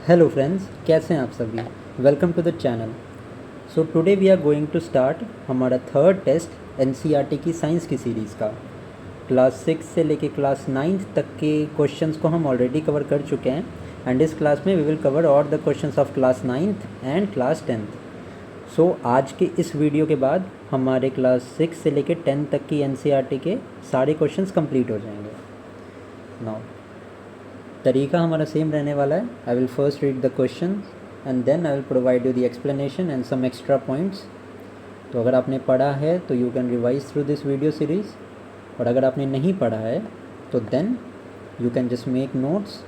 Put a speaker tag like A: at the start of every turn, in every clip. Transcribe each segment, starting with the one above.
A: Hello friends, कैसे हैं आप सभी। Welcome to the channel. So today we are going to start हमारा थर्ड टेस्ट एनसीईआरटी की साइंस की सीरीज़ का। क्लास 6 से लेके क्लास 9 तक के क्वेश्चंस को हम ऑलरेडी कवर कर चुके हैं एंड इस क्लास में we will cover all the questions of class 9th and class 10th। So आज के इस वीडियो के बाद हमारे क्लास 6 से लेके 10 तक की एनसीईआरटी के सारे क्वेश्चंस कंप्लीट हो जाएंगे। नाउ तरीका हमारा सेम रहने वाला है। I will first read the question and then I will provide you the explanation and some extra points. तो अगर आपने पढ़ा है तो you can revise through this video series, और अगर आपने नहीं पढ़ा है तो then you can just make notes,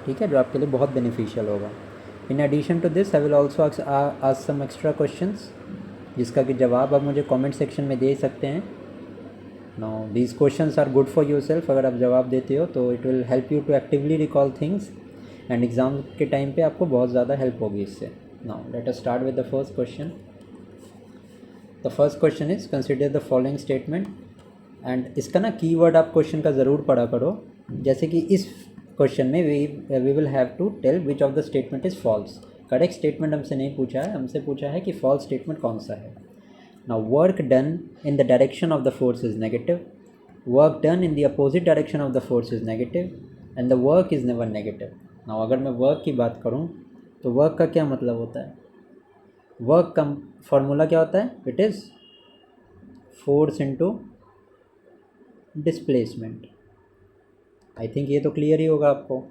A: ठीक है, जो आपके लिए बहुत बेनिफिशियल होगा। In addition to this I will also ask some extra questions जिसका कि जवाब आप मुझे कमेंट सेक्शन में दे सकते हैं। Now these questions are good for yourself. अगर आप जवाब देते हो तो it will help you to actively recall things and exam के टाइम पे आपको बहुत ज़्यादा हेल्प होगी इससे। Now let us start with the first question. The first question is consider the following statement. And इसका ना कीवर्ड आप क्वेश्चन का ज़रूर पढ़ा करो। जैसे कि इस क्वेश्चन में we will have to tell which of the statement is false. Correct statement हमसे नहीं पूछा है, हमसे पूछा है कि फॉल्स स्टेटमेंट कौन सा है। Now work done in the direction of the force is negative. Work done in the opposite direction of the force is negative and the work is never negative. Now अगर मैं work की बात करूँ तो work का क्या मतलब होता है। वर्क का फॉर्मूला क्या होता है, it is force into displacement. I think ये तो क्लियर ही होगा आपको।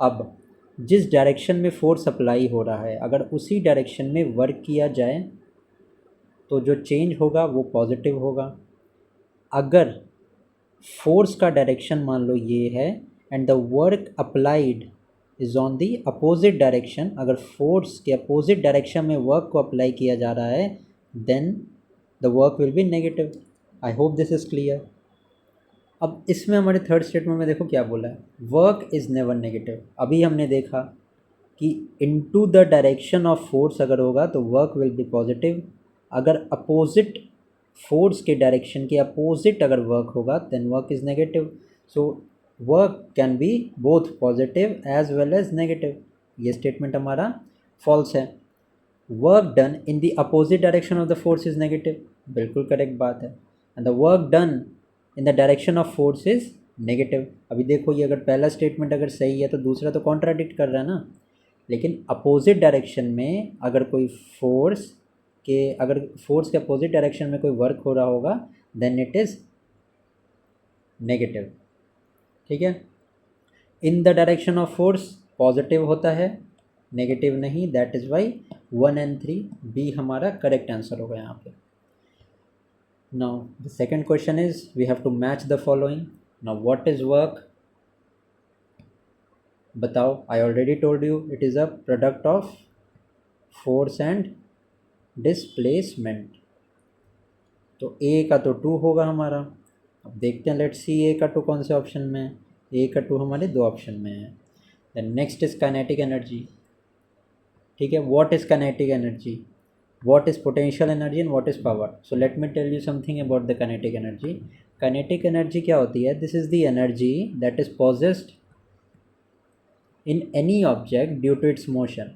A: अब जिस डायरेक्शन में फोर्स अप्लाई हो रहा है अगर उसी डायरेक्शन में वर्क किया जाए तो जो चेंज होगा वो पॉजिटिव होगा। अगर फोर्स का डायरेक्शन मान लो ये है and the work applied is on the opposite direction, अगर फोर्स के अपोजिट डायरेक्शन में वर्क को अप्लाई किया जा रहा है then the work will be negative. I hope this is clear. अब इसमें हमारे थर्ड स्टेटमेंट में देखो क्या बोला है, वर्क इज़ नेवर नेगेटिव। अभी हमने देखा कि into the direction of force अगर होगा तो वर्क विल बी पॉजिटिव। अगर अपोजिट फोर्स के डायरेक्शन के अपोजिट अगर वर्क होगा then work is negative. So work can be both positive as well as negative. ये स्टेटमेंट हमारा फॉल्स है। Work done in the opposite direction of the force is negative, बिल्कुल correct बात है। And the work done in the direction of force is negative. अभी देखो ये अगर पहला स्टेटमेंट अगर सही है तो दूसरा तो कॉन्ट्राडिक्ट कर रहा है ना। लेकिन अपोजिट डायरेक्शन में अगर कोई फोर्स के अपोजिट डायरेक्शन में कोई वर्क हो रहा होगा देन इट इज़ नेगेटिव, ठीक है। In the direction of force positive होता है, नेगेटिव नहीं। That is why 1 and 3 B हमारा करेक्ट आंसर होगा यहाँ पे। Now the second question is we have to match the following. Now what is work, बताओ। I already told you it is a product of force and displacement. तो A का तो 2 होगा हमारा। अब देखते हैं, लेट्स सी ए का 2 कौन से ऑप्शन में है। ए का 2 हमारे 2 ऑप्शन में है। Then next is kinetic energy, ठीक है। What is kinetic energy, what is potential energy and what is power. So let me tell you something about the kinetic energy. Kinetic energy क्या होती है, this is the energy that is possessed in any object due to its motion.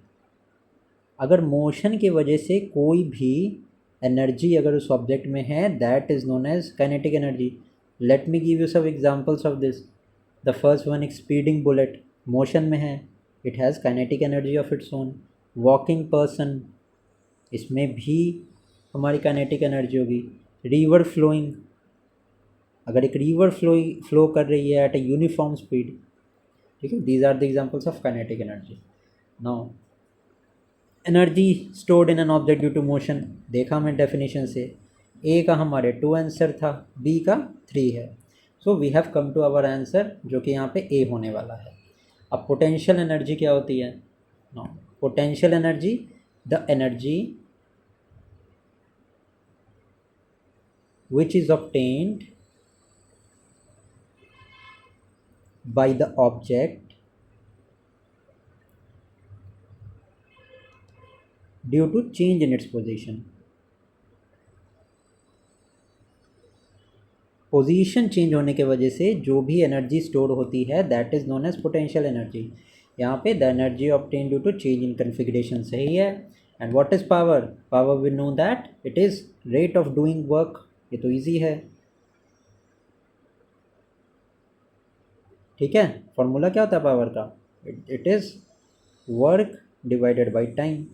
A: अगर motion की वजह से कोई भी energy अगर उस ऑब्जेक्ट में है that is known as kinetic energy. Let me give you some examples of this. The first one, एक स्पीडिंग बुलेट मोशन में है, it has kinetic energy of its own. Walking person, इसमें भी हमारी काइनेटिक एनर्जी होगी। River flowing, अगर एक river flow कर रही है एट ए यूनिफॉर्म स्पीड, ठीक है। These are the examples of kinetic energy. Now energy stored in an object due to motion, देखा मैं डेफिनेशन से। ए का हमारे 2 आंसर था, बी का 3 है। So we have come to our answer जो कि यहाँ पे ए होने वाला है। अब पोटेंशियल एनर्जी क्या होती है, no, potential energy the energy which is obtained by the object due to change in its position। Position change होने के वजह से जो भी एनर्जी स्टोर होती है that is known as potential energy. यहाँ पे the energy obtain due to change in configuration सही है। And what is power? Power we know that it is rate of doing work, ये तो ईजी है। ठीक है, फॉर्मूला क्या होता है पावर का? It is work divided by time.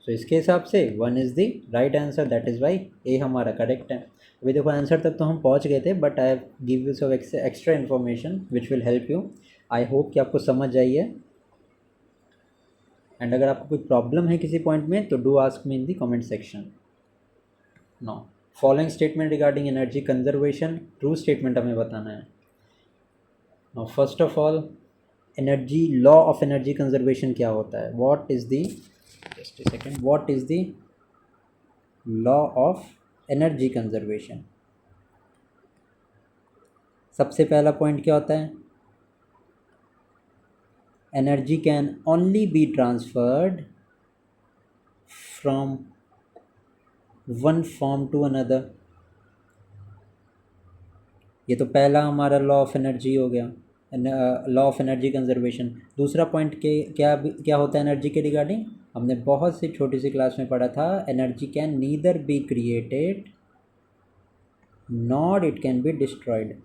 A: So इसके हिसाब से 1 is the right answer, that is why A हमारा करेक्ट है। अभी देखो आंसर तक तो हम पहुंच गए थे, but I have give you some extra information which will help you. I hope कि आपको समझ आई है। एंड अगर आपको कोई प्रॉब्लम है किसी पॉइंट में तो do ask me in the comment section. No, following statement regarding energy conservation, true statement हमें बताना है। Now first of all, energy law of energy conservation क्या होता है? What is the, just a second, what is the law of energy conservation? सबसे पहला point क्या होता है? Energy can only be transferred from one form to another. ये तो पहला हमारा लॉ ऑफ एनर्जी हो गया, लॉ ऑफ एनर्जी कंजर्वेशन। दूसरा पॉइंट के क्या होता है एनर्जी के रिगार्डिंग? हमने बहुत सी छोटी सी क्लास में पढ़ा था, energy can neither be created nor it can be destroyed.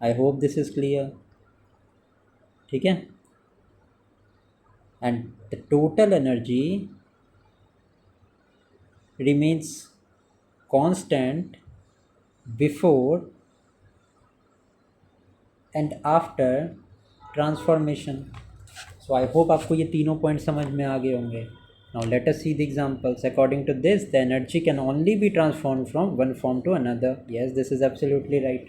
A: I hope this is clear. ठीक है, and the total energy remains constant before and after transformation. So I hope आपको ये तीनों पॉइंट समझ में आ गए होंगे। Now let us see the examples. According to this, the energy can only be transformed from one form to another. Yes, this is absolutely right.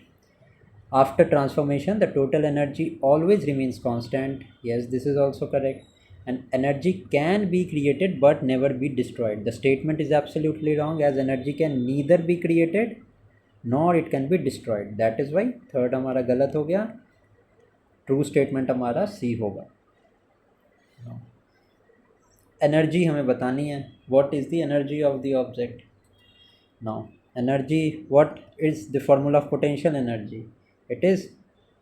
A: After transformation, the total energy always remains constant. Yes, this is also correct. And energy can be created but never be destroyed. The statement is absolutely wrong, as energy can neither be created nor it can be destroyed. That is why third हमारा गलत हो गया। True statement हमारा सी होगा। Energy हमें बतानी है, what is the energy of the object. Now energy, what is the formula of potential energy? It is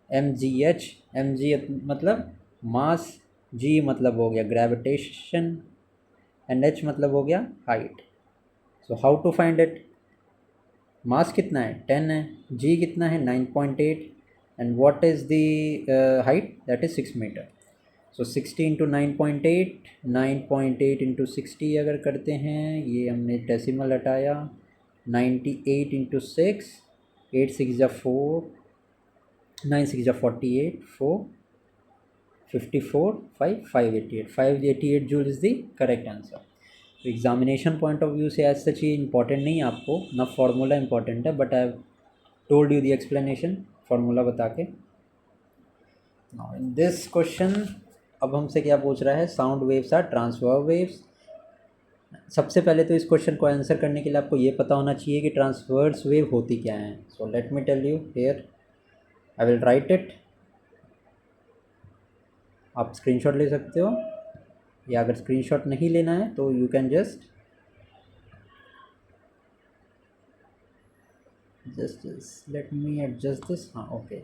A: mgh। mg मतलब मास, g मतलब हो गया ग्रेविटेशन, एंड h मतलब हो गया height. So how to find it? Mass कितना है? 10 है। g कितना है? 9.8। And what is the height? That is 6 meter. So 60 into 9.8, 9.8 into 60 अगर करते हैं, ये हमने डेसिमल हटाया, 98 इंटू 6, 8 6 जा 4, 9 6 जा 48, 4 54, 5 588, 588 joule is the correct answer. तो एग्जामिनेशन पॉइंट ऑफ व्यू से एज सच ये इंपॉर्टेंट नहीं है आपको, ना फार्मूला इंपॉर्टेंट है, but I have told you the explanation formula बता के। नाउ इन दिस क्वेश्चन अब हमसे क्या पूछ रहा है? Sound waves are transfer waves. सबसे पहले तो इस क्वेश्चन को आंसर करने के लिए आपको ये पता होना चाहिए कि ट्रांसवर्स वेव होती क्या है। So let me tell you here, I will write it. आप स्क्रीनशॉट ले सकते हो, या अगर स्क्रीनशॉट नहीं लेना है तो you can just let me adjust this. हाँ, okay.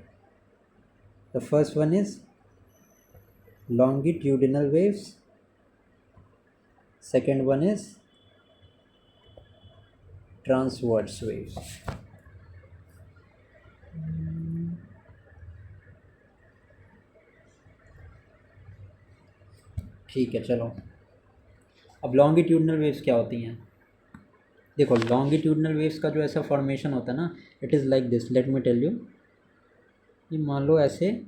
A: The first one is longitudinal waves, second one is transverse waves। ठीक है, चलो अब लॉन्गिट्यूडनल वेव्स क्या होती हैं? देखो लॉन्गिट्यूडनल वेव्स का जो ऐसा फॉर्मेशन होता है ना, it is like this. Let me tell you, ये मान लो ऐसे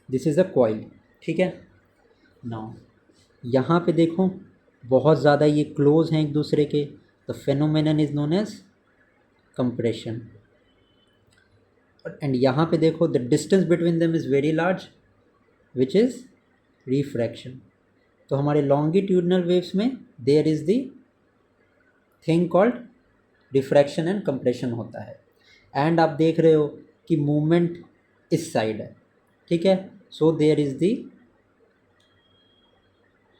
A: दिस इज़ अ कॉइल, ठीक है। नाउ यहाँ पे देखो बहुत ज़्यादा ये क्लोज हैं एक दूसरे के, the phenomenon is known as compression. And यहाँ पे देखो the distance between them is very large which is refraction. तो हमारे लॉन्गिट्यूडनल वेव्स में there is the thing called diffraction and compression होता है। एंड आप देख रहे हो कि मूवमेंट इस साइड है, ठीक है। So there is the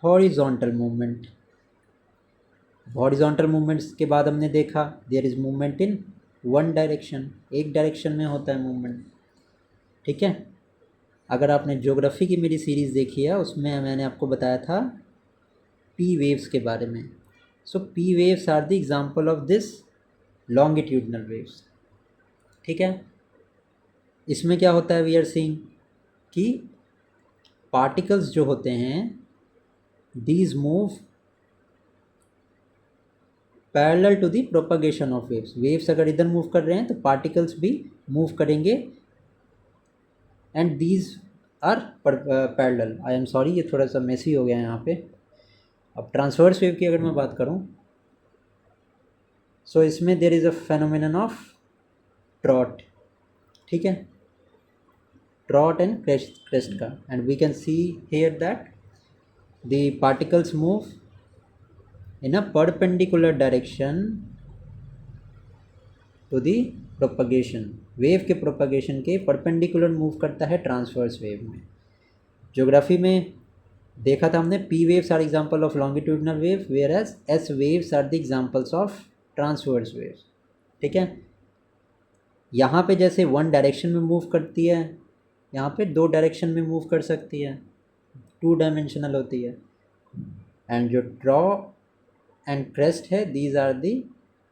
A: horizontal movement, horizontal movements के बाद हमने देखा there is movement in one direction, एक डायरेक्शन में होता है मूवमेंट, ठीक है। अगर आपने ज्योग्राफी की मेरी सीरीज़ देखी है उसमें मैंने आपको बताया था पी वेव्स के बारे में। So P waves are the example of this longitudinal waves, ठीक है। इसमें क्या होता है, वी आर सीइंग कि पार्टिकल्स जो होते हैं these move parallel to the propagation of waves. Waves अगर इधर मूव कर रहे हैं तो पार्टिकल्स भी मूव करेंगे and these are parallel. I am sorry, ये थोड़ा सा मेसी हो गया है यहाँ पे। अब ट्रांसवर्स वेव की अगर मैं बात करूँ सो इसमें there is a phenomenon of trough, ठीक है, ट्रॉट एंड क्रेस्ट का। And we can see here that the particles move in a perpendicular direction to the propagation. Wave के प्रोपगेशन के परपेंडिकुलर मूव करता है ट्रांसवर्स वेव में। Geography में देखा था हमने P waves are example of longitudinal wave whereas S waves are the examples of transverse waves, ठीक है। यहाँ पे जैसे वन डायरेक्शन में मूव करती है, यहाँ पे दो डायरेक्शन में मूव कर सकती है, टू डायमेंशनल होती है। एंड जो ट्रॉ एंड क्रेस्ट है these are the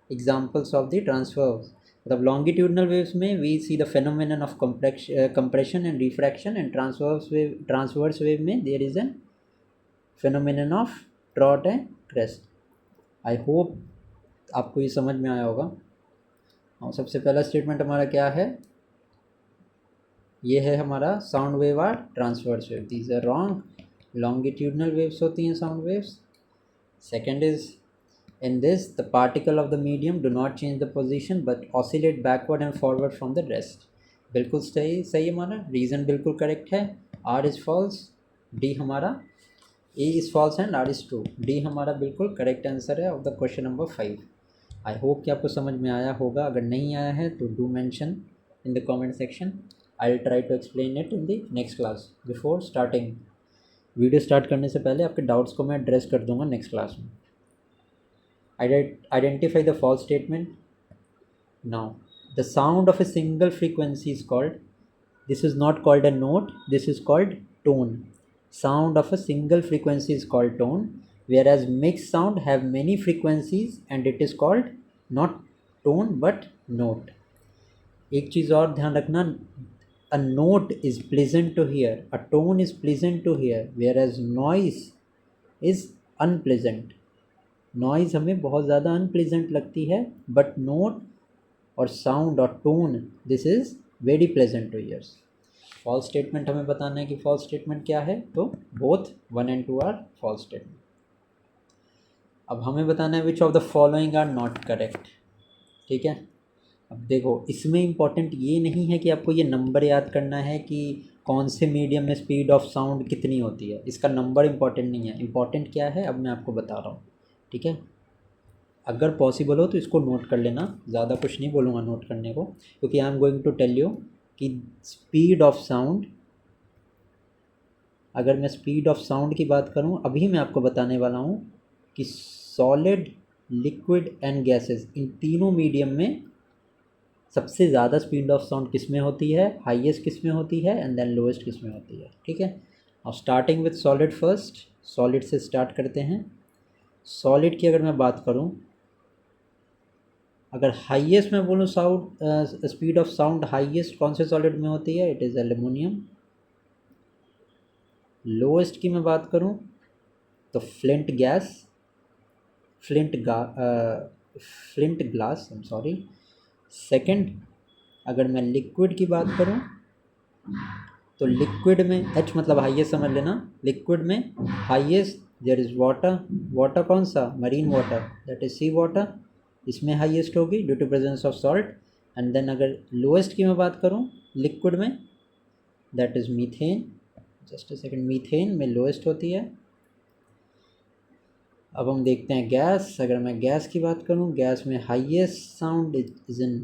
A: examples of the transverse. मतलब लॉन्गिट्यूडनल वेव्स में we see the phenomenon of compression and refraction, and transverse wave में there is an phenomenon of trough and crest. I hope आपको ये समझ में आया होगा। और सबसे पहला स्टेटमेंट हमारा क्या है, ये है हमारा sound wave are transverse wave, these are wrong, longitudinal waves होती हैं sound waves. Second is in this the particle of the medium do not change the position but oscillate backward and forward from the rest. बिल्कुल सही हमारा reason बिल्कुल correct है। Are is false, D हमारा A is false and R is true. D हमारा बिल्कुल correct answer है of the question number 5। I hope कि आपको समझ में आया होगा। अगर नहीं आया है तो do mention in the comment section, I will try to explain it in the next class. Before starting, video start करने से पहले आपके डाउट्स को मैं एड्रेस कर दूंगा नेक्स्ट क्लास में। Identify the false statement. Now, the sound of a single frequency is called, this is not called a note, this is called tone. Sound of a single frequency is called tone, whereas mixed sound have many frequencies and it is called not tone but note. एक चीज़ और ध्यान रखना, a note is pleasant to hear, a tone is pleasant to hear, whereas noise is unpleasant. Noise हमें बहुत ज़्यादा unpleasant लगती है, but note और साउंड और tone this is very pleasant to ears. False statement हमें बताना है कि फॉल्स स्टेटमेंट क्या है, तो both 1 and 2 are false statement. अब हमें बताना है which of the following are not correct, ठीक है। अब देखो इसमें इम्पॉर्टेंट ये नहीं है कि आपको ये नंबर याद करना है कि कौन से मीडियम में स्पीड ऑफ साउंड कितनी होती है, इसका नंबर इम्पॉर्टेंट नहीं है। इम्पॉर्टेंट क्या है अब मैं आपको बता रहा हूँ, ठीक है। अगर पॉसिबल हो तो इसको नोट कर लेना, ज़्यादा कुछ नहीं बोलूँगा नोट करने को, क्योंकि I am going to tell you कि स्पीड ऑफ साउंड, अगर मैं स्पीड ऑफ साउंड की बात करूँ अभी मैं आपको बताने वाला हूँ कि सॉलिड, लिक्विड एंड गैसेस, इन तीनों मीडियम में सबसे ज़्यादा स्पीड ऑफ साउंड किस में होती है, हाईएस्ट किस में होती है एंड देन लोएस्ट किस में होती है, ठीक है। अब starting with solid first, solid से स्टार्ट करते हैं। सॉलिड की अगर मैं बात करूँ, अगर हाईएस्ट मैं बोलूँ sound speed of sound highest कौन से सॉलिड में होती है, इट इज़ एल्युमिनियम। लोएस्ट की मैं बात करूँ तो flint gas, flint glass, I am sorry. Second, अगर मैं लिक्विड की बात करूँ तो लिक्विड में एच मतलब हाईएस्ट समझ लेना, लिक्विड में highest there is water. Water कौन सा, marine water, that is sea water, इसमें हाईएस्ट होगी due to presence of salt. And then अगर लोएस्ट की मैं बात करूँ लिक्विड में, that is methane, just a second, methane में लोएस्ट होती है। अब हम देखते हैं गैस, अगर मैं गैस की बात करूँ, गैस में highest sound is in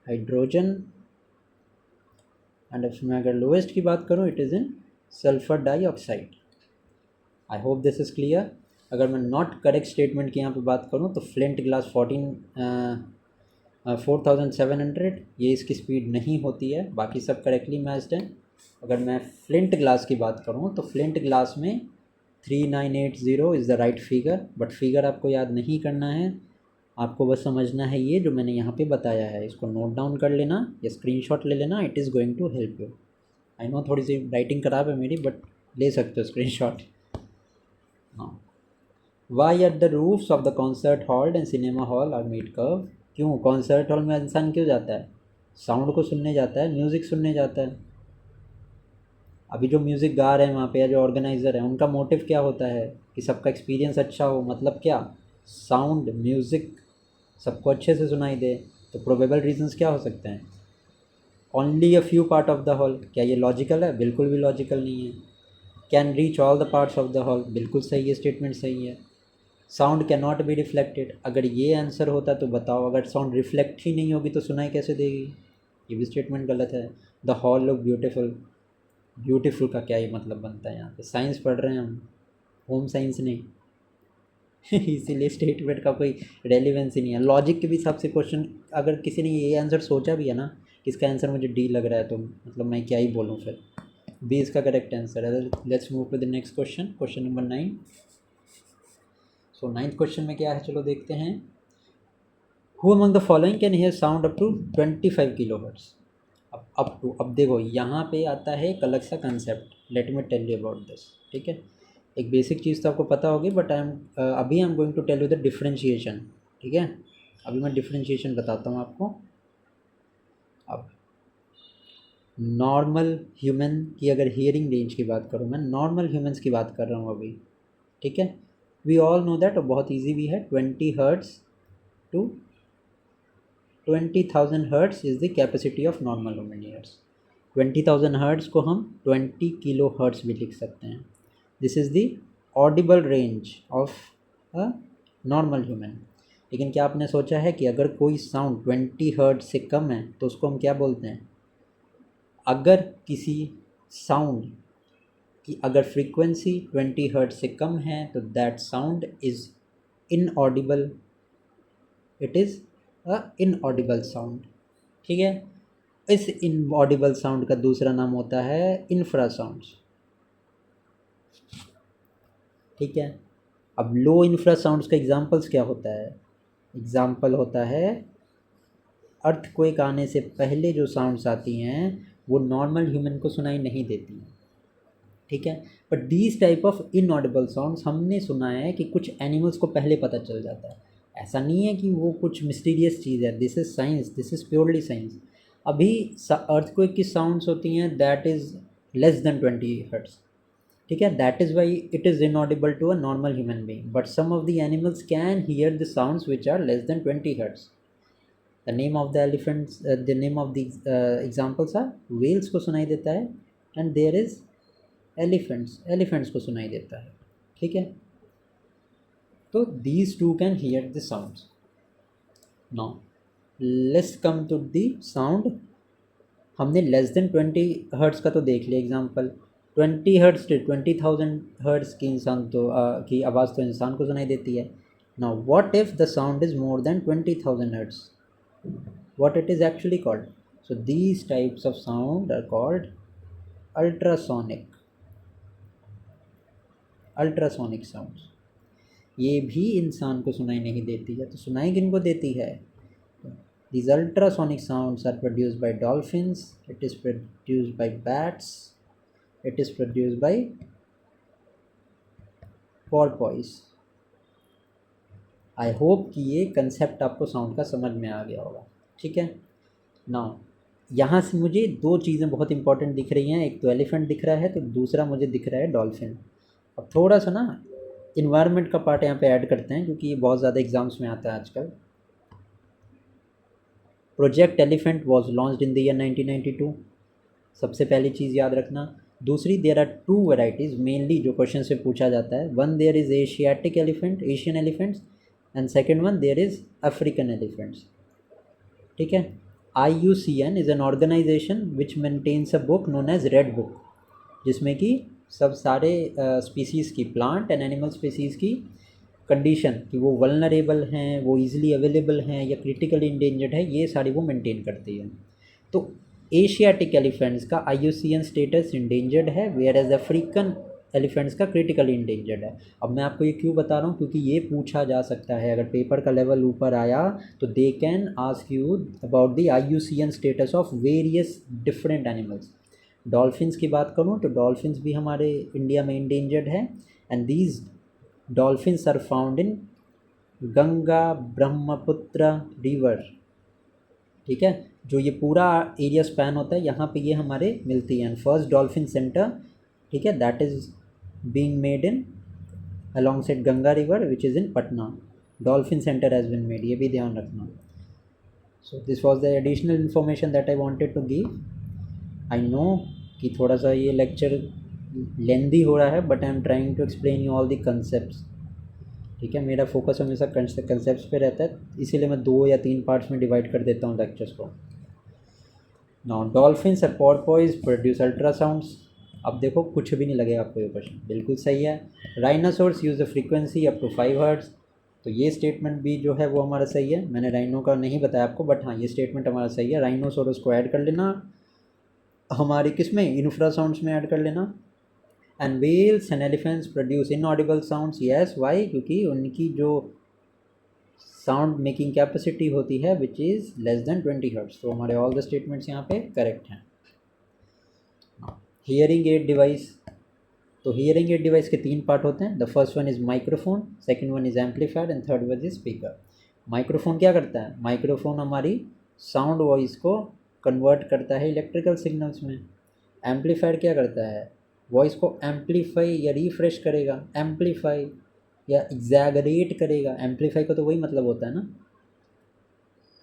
A: hydrogen. And अब मैं अगर लोएस्ट की बात करूँ it is in sulphur dioxide. I hope this is clear. अगर मैं नॉट करेक्ट स्टेटमेंट की यहाँ पे बात करूँ तो फ्लिंट ग्लास 4700 ये इसकी स्पीड नहीं होती है, बाकी सब करेक्टली मैच्ड है। अगर मैं फ्लिंट ग्लास की बात करूँ तो फ्लिंट ग्लास में 3980 is the right figure, but figure आपको याद नहीं करना है, आपको बस समझना है ये जो मैंने यहाँ पे बताया है, इसको नोट डाउन कर लेना या स्क्रीनशॉट ले लेना, it is going to help you. I know थोड़ी सी राइटिंग खराब है मेरी, बट ले सकते हो स्क्रीनशॉट। हाँ, why at the roofs of the concert hall and cinema hall are made curve. क्यों कॉन्सर्ट हॉल में इंसान क्यों जाता है? साउंड को सुनने जाता है, म्यूज़िक सुनने जाता है। अभी जो म्यूज़िक गा रहे हैं वहाँ पे या जो ऑर्गेनाइज़र है उनका मोटिव क्या होता है कि सबका एक्सपीरियंस अच्छा हो, मतलब क्या, साउंड म्यूज़िक सबको अच्छे से सुनाई दे। तो प्रोबेबल रीजंस क्या हो सकते हैं? Only a few part of the hall, क्या ये लॉजिकल है? बिल्कुल भी लॉजिकल नहीं है। Can reach all the parts of the hall, बिल्कुल सही है, स्टेटमेंट सही है। Sound can not be reflected, अगर ये आंसर होता तो बताओ, अगर साउंड रिफ्लेक्ट ही नहीं होगी तो सुनाई कैसे देगी? ये भी स्टेटमेंट गलत है। The hall look beautiful, beautiful का क्या ही मतलब बनता है यहाँ पे? साइंस पढ़ रहे हैं हम, होम साइंस नहीं। इसीलिए स्टेटमेंट का कोई रेलिवेंस ही नहीं है। लॉजिक के भी हिसाब से क्वेश्चन, अगर किसी ने ये आंसर सोचा भी है ना कि इसका आंसर मुझे डी लग रहा है, तो मतलब मैं क्या ही बोलूँ फिर। बी इसका करेक्ट आंसर है। Let's move to the next question, question number 9। So 9th question में क्या है, चलो देखते हैं। Who among the following can hear sound up to 25 kilo hertz. Up to, अब देखो यहाँ पे आता है एक अलग सा concept, let me tell you about this. ठीक है, एक बेसिक चीज़ तो आपको पता होगी, बट अभी I am going to tell you the differentiation. ठीक है, अभी मैं डिफरेंशिएशन बताता हूँ आपको। अब नॉर्मल ह्यूमन की अगर हियरिंग रेंज की बात करूँ, मैं नॉर्मल ह्यूमंस की बात कर रहा हूँ अभी। ठीक है, वी ऑल नो दैट, बहुत ईजी भी है, 20 hertz to 20,000 hertz is the capacity of normal human ears. 20,000 hertz को हम 20 किलो हर्ट्स भी लिख सकते हैं। This is the audible range of a normal human. लेकिन क्या आपने सोचा है कि अगर कोई साउंड 20 हर्ट्स से कम है तो उसको हम क्या बोलते हैं? अगर किसी साउंड की अगर फ्रीक्वेंसी 20 हर्ट्स से कम है तो that sound is inaudible, it is a inaudible sound. ठीक है, इस इनऑडिबल साउंड का दूसरा नाम होता है इंफ्रासाउंड्स। ठीक है, अब लो इंफ्रासाउंड्स का एग्जांपल्स क्या होता है? एग्जांपल होता है अर्थक्वेक आने से पहले जो साउंड्स आती हैं वो नॉर्मल ह्यूमन को सुनाई नहीं देती हैं। ठीक है, but these type of inaudible sounds हमने सुना है कि कुछ एनिमल्स को पहले पता चल जाता है। ऐसा नहीं है कि वो कुछ मिस्टीरियस चीज़ है, this is science, this is purely science. अभी अर्थक्वेक की साउंड्स होती हैं that is less than 20 hertz. ठीक है, that is why it is inaudible to a normal human being, but some of the animals can hear the sounds which are less than 20 hertz. The name of the elephants, the name of the examples are, whales को सुनाई देता है, and there is elephants, elephants को सुनाई देता है। ठीक है, तो these two can hear the sounds. Now let's come to the sound. हमने लेस देन 20 हर्ट्स का तो देख लिया एग्जांपल। 20 हर्ट्स से 20,000 हर्ट्स की इंसान तो की आवाज़ तो इंसान को सुनाई देती है। Now what if the sound is more than 20,000 hertz, what it is actually called? So these types of sound are called ultrasonic, ultrasonic sounds. ये भी इंसान को सुनाई नहीं देती है, तो सुनाई किनको देती है? These ultrasonic sounds are produced by dolphins, it is produced by bats, it is produced by porpoise। I hope कि ये कंसेप्ट आपको साउंड का समझ में आ गया होगा। ठीक है, नाउ यहाँ से मुझे दो चीज़ें बहुत इंपॉर्टेंट दिख रही हैं, एक तो एलिफेंट दिख रहा है, तो दूसरा मुझे दिख रहा है डॉल्फिन। अब थोड़ा सा ना इन्वायरमेंट का पार्ट यहाँ पे ऐड करते हैं, क्योंकि ये बहुत ज़्यादा एग्जाम्स में आता है आजकल। Project elephant was launched in the year 1992, सबसे पहली चीज़ याद रखना। दूसरी, there are two varieties mainly जो क्वेश्चन से पूछा जाता है। One, there is Asiatic elephant, Asian elephants, and second one, there is African elephants. ठीक है, IUCN is an organisation which maintains a book known as red book, जिसमें कि सब सारे स्पीसीज़ की, प्लांट एंड एनिमल स्पीसीज़ की condition कि वो वल्नरेबल हैं, वो इजीली अवेलेबल हैं या क्रिटिकली इंडेंजर्ड है, ये सारी वो मेंटेन करती है। तो एशियाटिक एलिफेंट्स का IUCN स्टेटस इंडेंजर्ड है, वेयर एज अफ्रीकन एलिफेंट्स का क्रिटिकली इंडेंजर्ड है। अब मैं आपको ये क्यों बता रहा हूँ, क्योंकि ये पूछा जा सकता है, अगर पेपर का लेवल ऊपर आया तो they can ask you about the IUCN status of various different animals. Dolphins की बात करूँ तो डॉल्फिन्स भी हमारे इंडिया में इंडेंजर्ड है, and these dolphins are found in Ganga Brahmaputra river. ठीक है, जो ये पूरा एरिया स्पैन होता है यहाँ पे ये हमारे मिलती हैं। फर्स्ट डॉल्फिन सेंटर, ठीक है, that is being made in alongside Ganga river which is in Patna. Dolphin centre has been made, ये भी ध्यान रखना। So this was the additional information that I wanted to give. I know कि थोड़ा सा ये लेक्चर लेंदी हो रहा है, but I am trying to explain you all the concepts. ठीक है, मेरा फोकस हमेशा कंसेप्ट्स पे रहता है, इसीलिए मैं 2 या 3 पार्ट्स में डिवाइड कर देता हूँ लेक्चर्स को। नाउ डॉल्फिन्स और पोर्पोइज प्रोड्यूस अल्ट्रासाउंड्स। अब देखो कुछ भी नहीं लगेगा आपको ये क्वेश्चन, बिल्कुल सही है। Rhinoceros use the frequency up to 5 hertz, तो ये स्टेटमेंट भी जो है वो हमारा सही है। मैंने राइनो का नहीं बताया आपको, बट हाँ ये स्टेटमेंट हमारा सही है। राइनोसोरस को ऐड कर लेना हमारी किस में, इन्फ्रासाउंड्स में ऐड कर लेना। And whales and elephants produce inaudible sounds, yes why, क्योंकि उनकी जो साउंड मेकिंग कैपेसिटी होती है which is less than 20 hertz. तो हमारे ऑल द स्टेटमेंट्स यहाँ पे करेक्ट हैं। हियरिंग एड डिवाइस, तो हियरिंग एड डिवाइस के 3 पार्ट होते हैं। The first one is microphone, second one is amplifier and third one is speaker. Microphone क्या करता है, माइक्रोफोन हमारी साउंड वॉइस को कन्वर्ट करता है इलेक्ट्रिकल सिग्नल्स में। एम्पलीफायर क्या करता है, वॉइस को एम्पलीफाई या रिफ्रेश करेगा, एम्पलीफाई या एग्जैगरेट करेगा। एम्पलीफाई का तो वही मतलब होता है ना,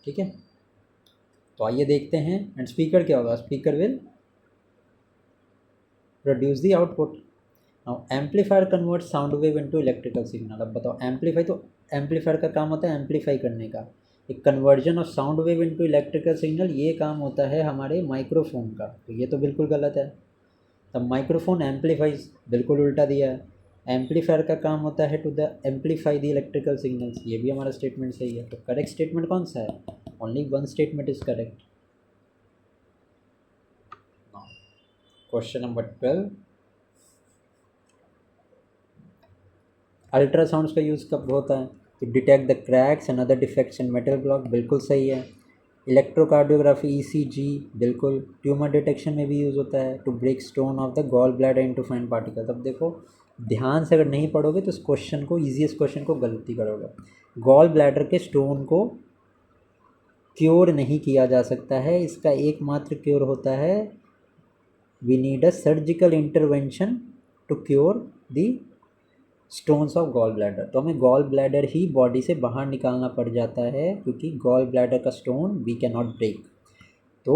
A: ठीक है। तो आइए देखते हैं। एंड स्पीकर क्या होगा, speaker will produce the output. Now amplifier convert sound wave into electrical signal. अब बताओ एम्पलीफाई, तो एम्पलीफायर का काम होता है एम्पलीफाई करने का, एक conversion of sound wave into electrical signal, ये काम होता है हमारे माइक्रोफोन का। तो ये तो बिल्कुल गलत है। तब माइक्रोफोन एम्पलीफाइज, बिल्कुल उल्टा दिया है। एम्पलीफायर का काम होता है to the amplify the electrical signals, ये भी हमारा स्टेटमेंट सही है। तो करेक्ट स्टेटमेंट कौन सा है, only one statement is correct. Question number 12, ultrasounds का यूज़ कब होता है, to detect the cracks and other defects in metal block, बिल्कुल सही है। इलेक्ट्रोकार्डियोग्राफी ECG, बिल्कुल। ट्यूमर डिटेक्शन में भी यूज़ होता है, to break stone of the gall bladder into fine particles. अब देखो ध्यान से अगर नहीं पढ़ोगे तो इस क्वेश्चन को, ईजीएस्ट क्वेश्चन को गलती करोगे। गॉल ब्लैडर के स्टोन को क्योर नहीं किया जा सकता है, इसका एकमात्र क्योर होता है, we need a surgical intervention to cure the stones of gall bladder. तो हमें गॉल ब्लैडर ही बॉडी से बाहर निकालना पड़ जाता है, क्योंकि गॉल ब्लैडर का stone we can not break. तो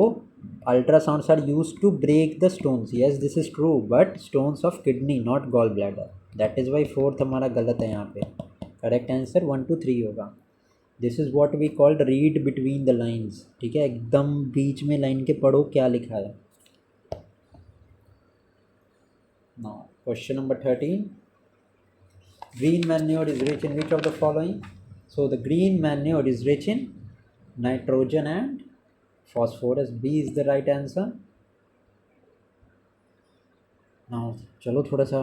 A: ultrasounds are use to break the stones, yes this is true, but stones of kidney not gall bladder. That is why 4th हमारा गलत है यहाँ पे। करेक्ट आंसर 1 2 3 होगा। This is what we called read between the lines, ठीक है, एकदम बीच में लाइन के पढ़ो क्या लिखा है। Now question number 13, green manure is rich in which of the following? So the green manure is rich in nitrogen and phosphorus. B is the right answer. Now चलो थोड़ा सा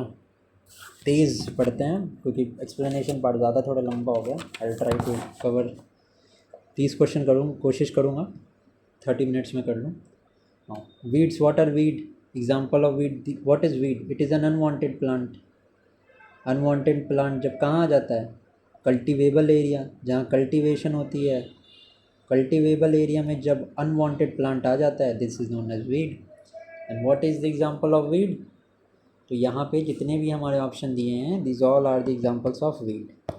A: तेज़ पढ़ते हैं, क्योंकि एक्सप्लेनेशन पार्ट ज़्यादा थोड़ा लंबा हो गया। I try to cover 30 question करूँगा, कोशिश करूँगा 30 मिनट्स में कर लूँ। Weeds, what are weed, example of weed, what is weed, it is an unwanted plant. Unwanted plant जब कहाँ आ जाता है, कल्टीवेबल एरिया, जहाँ कल्टीवेशन होती है, कल्टीवेबल एरिया में जब अनवांटेड प्लांट आ जाता है, this is known as weed. And what is the example of weed, तो यहाँ पे जितने भी हमारे ऑप्शन दिए हैं, this all are the examples of weed.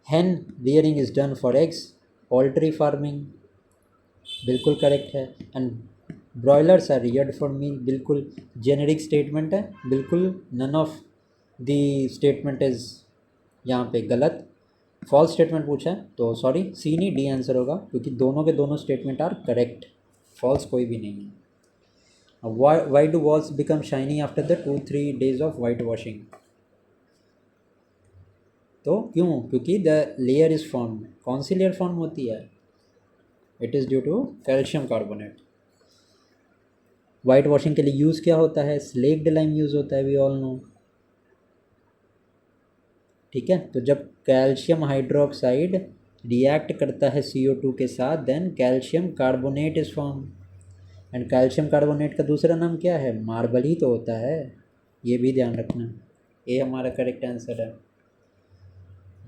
A: hen rearing is done for eggs, poultry farming, बिल्कुल करेक्ट है। And broilers are reared for meat, बिल्कुल जेनेरिक स्टेटमेंट है, बिल्कुल none of the statement is यहाँ पे गलत। फॉल्स स्टेटमेंट पूछा है तो सॉरी, सी नहीं, डी आंसर होगा, क्योंकि दोनों के दोनों स्टेटमेंट आर करेक्ट, फॉल्स कोई भी नहीं है। Why do walls become shiny after the 2-3 days of white washing? तो क्यों? क्योंकि द लेयर इज फॉर्म। कौन सी लेयर फॉर्म होती है? It is due to calcium carbonate. White washing के लिए यूज़ क्या होता है? स्लेक्ड लाइम यूज़ होता है, वी ऑल नो। ठीक है, तो जब कैल्शियम हाइड्रोक्साइड रिएक्ट करता है CO2 के साथ, then calcium carbonate is form. एंड कैल्शियम कार्बोनेट का दूसरा नाम क्या है? मार्बल ही तो होता है, ये भी ध्यान रखना। ये हमारा करेक्ट आंसर है।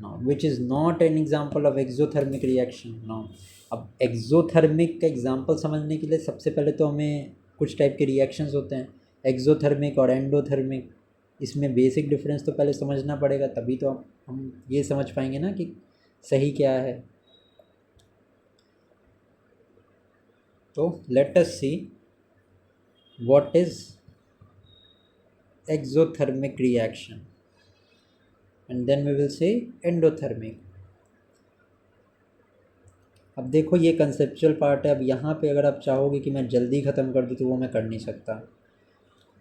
A: Now which is not an example of exothermic reaction. Now अब एक्सोथर्मिक का एग्जाम्पल समझने के लिए सबसे पहले तो हमें कुछ टाइप के रिएक्शंस होते हैं, एक्सोथर्मिक और एंडोथर्मिक। इसमें बेसिक डिफरेंस तो पहले समझना पड़ेगा, तभी तो हम ये समझ पाएंगे ना कि सही क्या है। तो let us see what is exothermic reaction and then we will say endothermic. अब देखो ये कंसेप्चुअल पार्ट है। अब यहाँ पे अगर आप चाहोगे कि मैं जल्दी ख़त्म कर दूँ तो वो मैं कर नहीं सकता,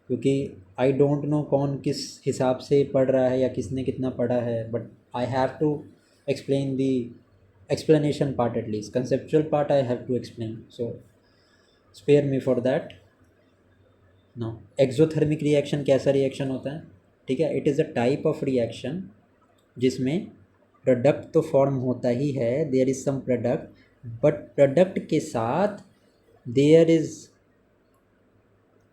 A: क्योंकि आई डोंट नो कौन किस हिसाब से पढ़ रहा है या किसने कितना पढ़ा है, but I have to explain the explanation part, at least conceptual part I have to explain, so spare me for that. now exothermic reaction कैसा रिएक्शन होता है? ठीक है, it is a type of reaction जिसमें product तो form होता ही है, there is some product, but product के साथ देयर इज़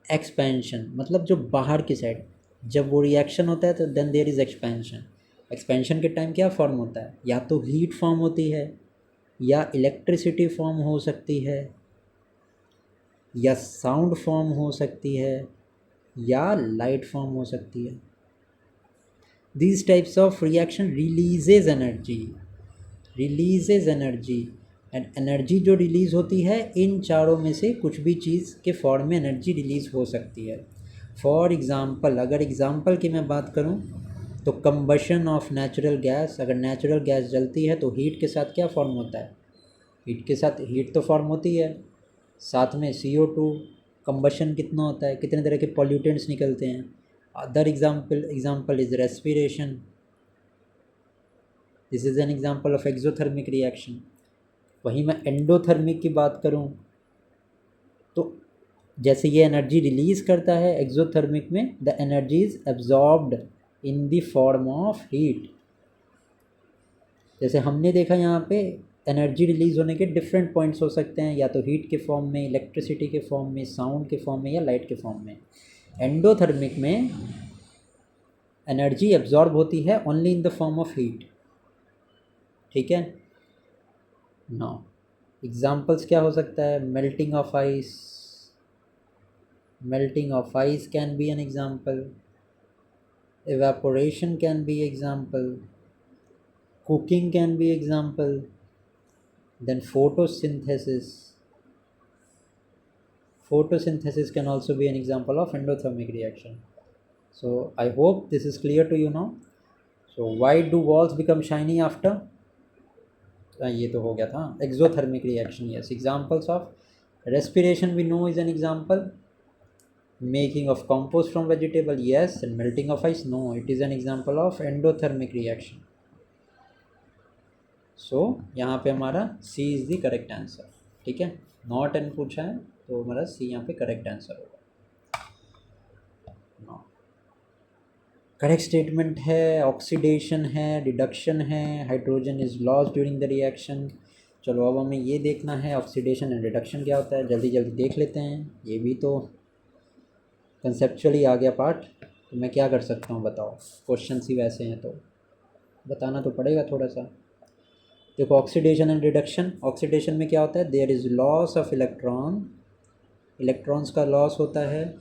A: एक्सपेंशन। मतलब जो बाहर की साइड जब वो रिएक्शन होता है तो then there is expansion. Expansion के टाइम क्या फॉर्म होता है? या तो हीट फॉर्म होती है, या इलेक्ट्रिसिटी फॉर्म हो सकती है, या साउंड फॉर्म हो सकती है, या लाइट फॉर्म हो सकती है। these types of reaction releases energy and energy जो रिलीज़ होती है इन चारों में से कुछ भी चीज़ के फॉर्म में एनर्जी रिलीज़ हो सकती है। फॉर एग्ज़ाम्पल, अगर एग्ज़ाम्पल की मैं बात करूं तो कंबशन ऑफ नेचुरल गैस। अगर नेचुरल गैस जलती है तो हीट के साथ क्या फॉर्म होता है? हीट के साथ हीट तो फॉर्म होती है, साथ में CO2। कंबशन कितना होता है? कितने तरह के पॉल्यूटेंट्स निकलते हैं? Other example is respiration. This is an example of exothermic reaction. वहीं मैं एंडोथर्मिक की बात करूं तो जैसे ये एनर्जी रिलीज़ करता है एक्सोथर्मिक में, the energy is absorbed in the form of heat. जैसे हमने देखा यहाँ पे एनर्जी रिलीज़ होने के डिफरेंट पॉइंट्स हो सकते हैं, या तो हीट के फॉर्म में, इलेक्ट्रिसिटी के फॉर्म में, साउंड के फॉर्म में, या लाइट के फॉर्म में। एंडोथर्मिक में एनर्जी एब्जॉर्ब होती है only in the form of heat. ठीक है, नाउ एग्जाम्पल्स क्या हो सकता है? Melting of ice. Melting of ice can be an example, evaporation can be example, cooking can be example, then photosynthesis can also be an example of endothermic reaction. So I hope this is clear to you now. So why do walls become shiny after? ये तो हो गया था exothermic reaction. Yes, examples of respiration we know is an example. Making of compost from vegetable, yes. And melting of ice, no, it is an example of endothermic reaction. सो यहाँ पे हमारा C is the correct answer. ठीक है, not an पूछा है तो हमारा C यहाँ पे करेक्ट आंसर होगा। करेक्ट स्टेटमेंट है, ऑक्सीडेशन है, रिडक्शन है, hydrogen is lost during the reaction. चलो अब हमें ये देखना है ऑक्सीडेशन एंड रिडक्शन क्या होता है, जल्दी जल्दी देख लेते हैं। ये भी तो कंसेप्चुअली आ गया पार्ट, तो मैं क्या कर सकता हूँ बताओ? क्वेश्चन ही वैसे हैं तो बताना तो पड़ेगा थोड़ा सा। देखो ऑक्सीडेशन एंड रिडक्शन, ऑक्सीडेशन में क्या होता है? There is loss of electron, electrons का लॉस होता है,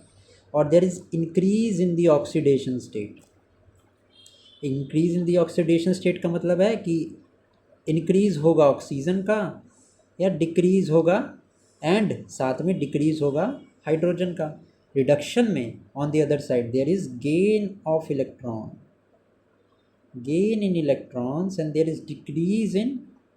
A: और there is increase in the oxidation state. Increase in the oxidation state का मतलब है कि इंक्रीज़ होगा ऑक्सीजन का या डिक्रीज़ होगा, एंड साथ में डिक्रीज़ होगा हाइड्रोजन का। रिडक्शन में on the other side there is gain of electron, gain in electrons, and there is decrease in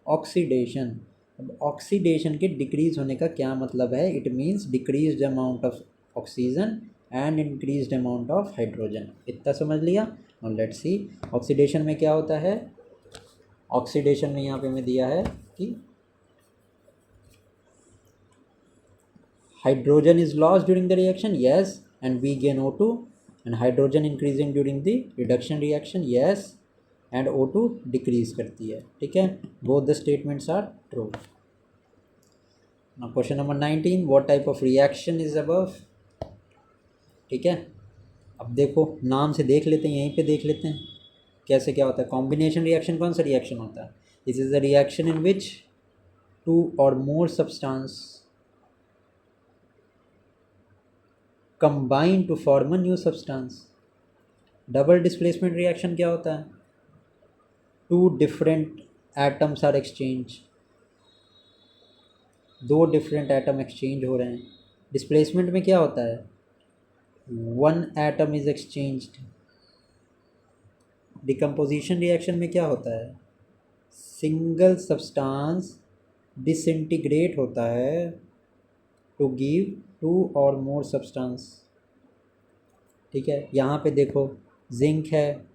A: oxidation। अब ऑक्सीडेशन के डिक्रीज होने का क्या मतलब है? It means decrease amount of oxygen and increased amount of hydrogen. इतना समझ लिया। और लेट्स सी ऑक्सीडेशन में क्या होता है। ऑक्सीडेशन में यहाँ पे मैं दिया है कि hydrogen is lost during the reaction, yes, and we gain O2, and hydrogen increasing during the reduction reaction, yes, and O2 decrease करती है। ठीक है, both the statements are true. Now question number 19, what type of reaction is above? ठीक है, अब देखो नाम से देख लेते हैं, यहीं पे देख लेते हैं कैसे क्या होता है। कॉम्बिनेशन रिएक्शन कौन सा रिएक्शन होता है? This is a reaction in which two और more substance combine to form a new substance. Double displacement reaction क्या होता है? Two different atoms are exchange, दो डिफरेंट एटम एक्सचेंज हो रहे हैं। डिस्प्लेसमेंट में क्या होता है? One atom is exchanged. Decomposition reaction में क्या होता है? सिंगल सब्सटेंस डिसइंटीग्रेट होता है टू गिव टू और मोर सब्सटेंस। ठीक है, यहाँ पे देखो जिंक है,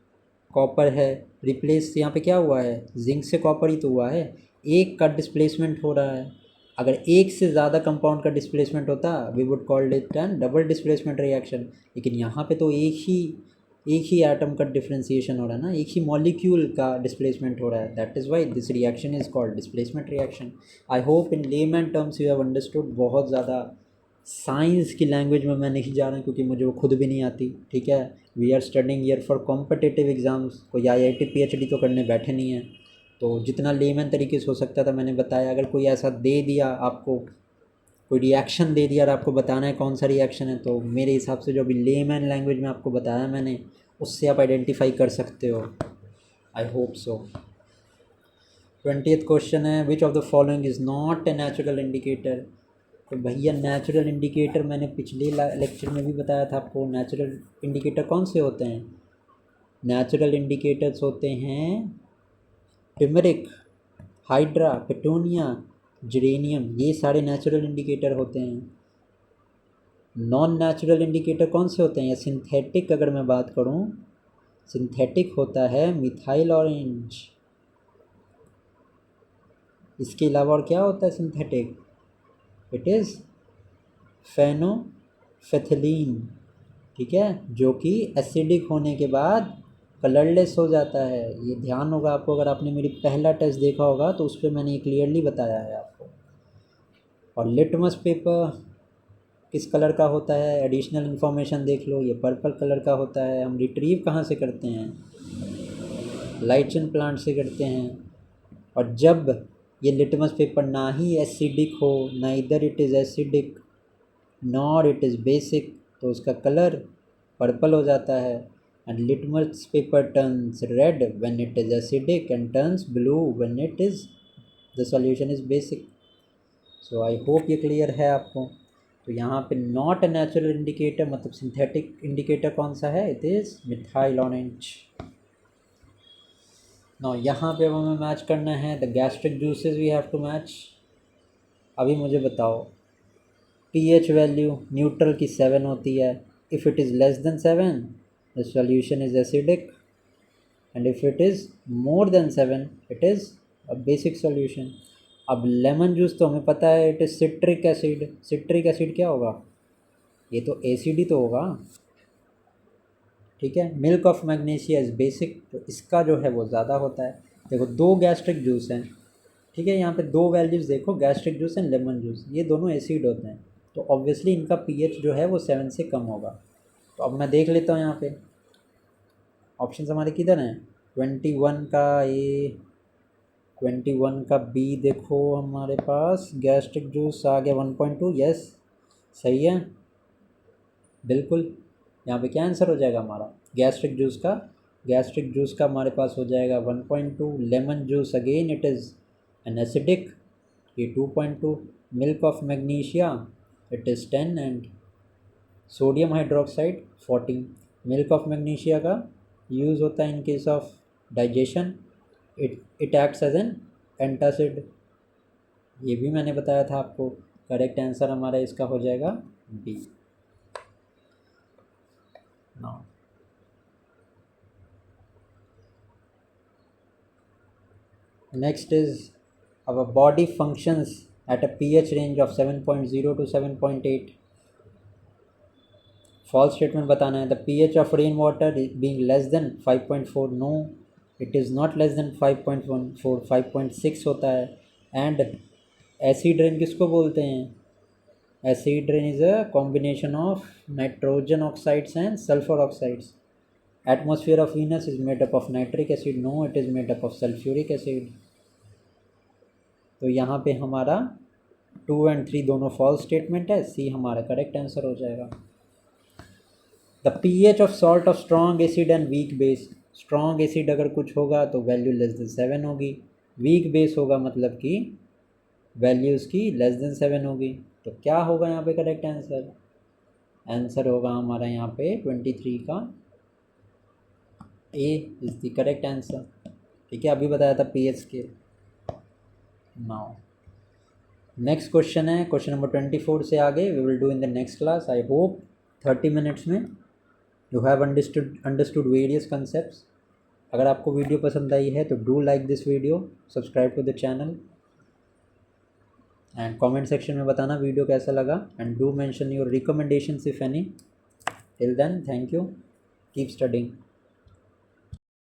A: कॉपर है, रिप्लेस यहाँ पे क्या हुआ है? जिंक से कॉपर ही तो हुआ है। एक का डिस्प्लेसमेंट हो रहा है। अगर एक से ज़्यादा कंपाउंड का डिस्प्लेसमेंट होता we would called it an double displacement reaction. लेकिन यहाँ पे तो एक ही एटम का डिफ्रेंसिएशन हो रहा है ना, एक ही मॉलिक्यूल का डिस्प्लेसमेंट हो रहा है। That is why this reaction is called displacement reaction. I hope in layman terms you have understood. बहुत ज़्यादा साइंस की लैंग्वेज में मैं नहीं जा रहा हूँ क्योंकि मुझे वो खुद भी नहीं आती। ठीक है, we are studying year for competitive exams, कोई IIT PhD तो करने बैठे नहीं हैं। तो जितना लेमन तरीके से हो सकता था मैंने बताया। अगर कोई ऐसा दे दिया आपको, कोई रिएक्शन दे दिया और आपको बताना है कौन सा रिएक्शन है, तो मेरे हिसाब से जो भी लेमन लैंग्वेज में आपको बताया मैंने, उससे आप आइडेंटिफाई कर सकते हो। I hope so. 20th question है, which of the following is not a natural indicator. तो भैया नेचुरल इंडिकेटर मैंने पिछले लेक्चर में भी बताया था आपको। नेचुरल इंडिकेटर कौन से होते हैं? नेचुरल इंडिकेटर्स होते हैं टिमरिक, हाइड्रा, पेटूनिया, जेरेनियम, ये सारे नेचुरल इंडिकेटर होते हैं। नॉन नेचुरल इंडिकेटर कौन से होते हैं या सिंथेटिक अगर मैं बात करूं, सिंथेटिक होता है मिथाइल ऑरेंज। इसके अलावा और क्या होता है सिंथेटिक? It is फेनोफेथिलीन। ठीक है, जो कि एसिडिक होने के बाद कलरलेस हो जाता है। ये ध्यान होगा आपको, अगर आपने मेरी पहला टेस्ट देखा होगा तो उस पर मैंने ये क्लियरली बताया है आपको। और लिटमस पेपर किस कलर का होता है? एडिशनल इन्फॉर्मेशन देख लो, ये पर्पल कलर का होता है। हम रिट्रीव कहाँ से करते हैं? लाइचन प्लांट से करते हैं। और जब ये लिटमस पेपर ना ही एसिडिक हो, ना इधर it is acidic nor it is basic, तो उसका कलर पर्पल हो जाता है। And litmus paper turns red when it is acidic and turns blue when it is the solution is basic. So I hope ये clear है आपको। तो यहाँ पे नॉट ए नेचुरल इंडिकेटर मतलब सिंथेटिक इंडिकेटर कौन सा है? It is methyl orange. No यहाँ पे हमें मैच करना है the gastric juices we have to match. अभी मुझे बताओ, pH वैल्यू न्यूट्रल की 7 होती है। If it is less then 7 the solution is acidic, and if it is more then 7 it is a basic solution. अब lemon juice तो हमें पता है it is citric acid. Citric acid क्या होगा? ये तो एसिड ही तो होगा। ठीक है, milk of magnesia is basic, तो इसका जो है वो ज़्यादा होता है। देखो दो गैस्ट्रिक जूस हैं। ठीक है, यहाँ पे दो वैल्यूज़ देखो, gastric juice and lemon juice, ये दोनों एसिड होते हैं। तो ऑब्वियसली इनका pH जो है वो 7 से कम होगा। तो अब मैं देख लेता हूँ यहाँ पे ऑप्शन हमारे किधर हैं। 21 का ए, 21 का बी देखो हमारे पास गैस्ट्रिक जूस आ गया 1.2। यस सही है बिल्कुल। यहाँ पे क्या आंसर हो जाएगा हमारा गैस्ट्रिक जूस का? गैस्ट्रिक जूस का हमारे पास हो जाएगा 1.2। Lemon juice again it is an acidic, ये 2.2। Milk of magnesia it is 10 and sodium hydroxide 14। Milk of magnesia का यूज़ होता है in case of digestion, it acts as an antacid. ये भी मैंने बताया था आपको। करेक्ट आंसर हमारा इसका हो जाएगा B. now. Next is our body functions at a pH range of 7.0 to 7.8. False statement बताना है. The pH of rainwater being less than 5.4. No, it is not less than 5.14. 5.6 होता है. And acid rain किसको बोलते हैं? Acid rain is a combination of nitrogen oxides and sulfur oxides. Atmosphere of Venus is made up of nitric acid. No, it is made up of sulfuric acid. तो यहाँ पे हमारा 2 and 3 दोनों false statement है. सी हमारा correct answer हो जाएगा. The pH of salt of strong acid and weak base. Strong acid अगर कुछ होगा तो वैल्यू लेस देन 7 होगी. वीक बेस होगा मतलब कि वैल्यू उसकी लेस देन 7 होगी. तो क्या होगा यहाँ पे करेक्ट आंसर? आंसर होगा हमारा यहाँ पे 23 का A is the correct answer. ठीक है, अभी बताया था pH scale. Now next question है क्वेश्चन नंबर 24 से आगे we will do in the next class. I hope 30 minutes में you have understood various concepts. अगर आपको वीडियो पसंद आई है तो do like this video, subscribe to the channel and comment section में बताना वीडियो कैसा लगा and do mention your recommendations if any. Till then thank you, keep studying.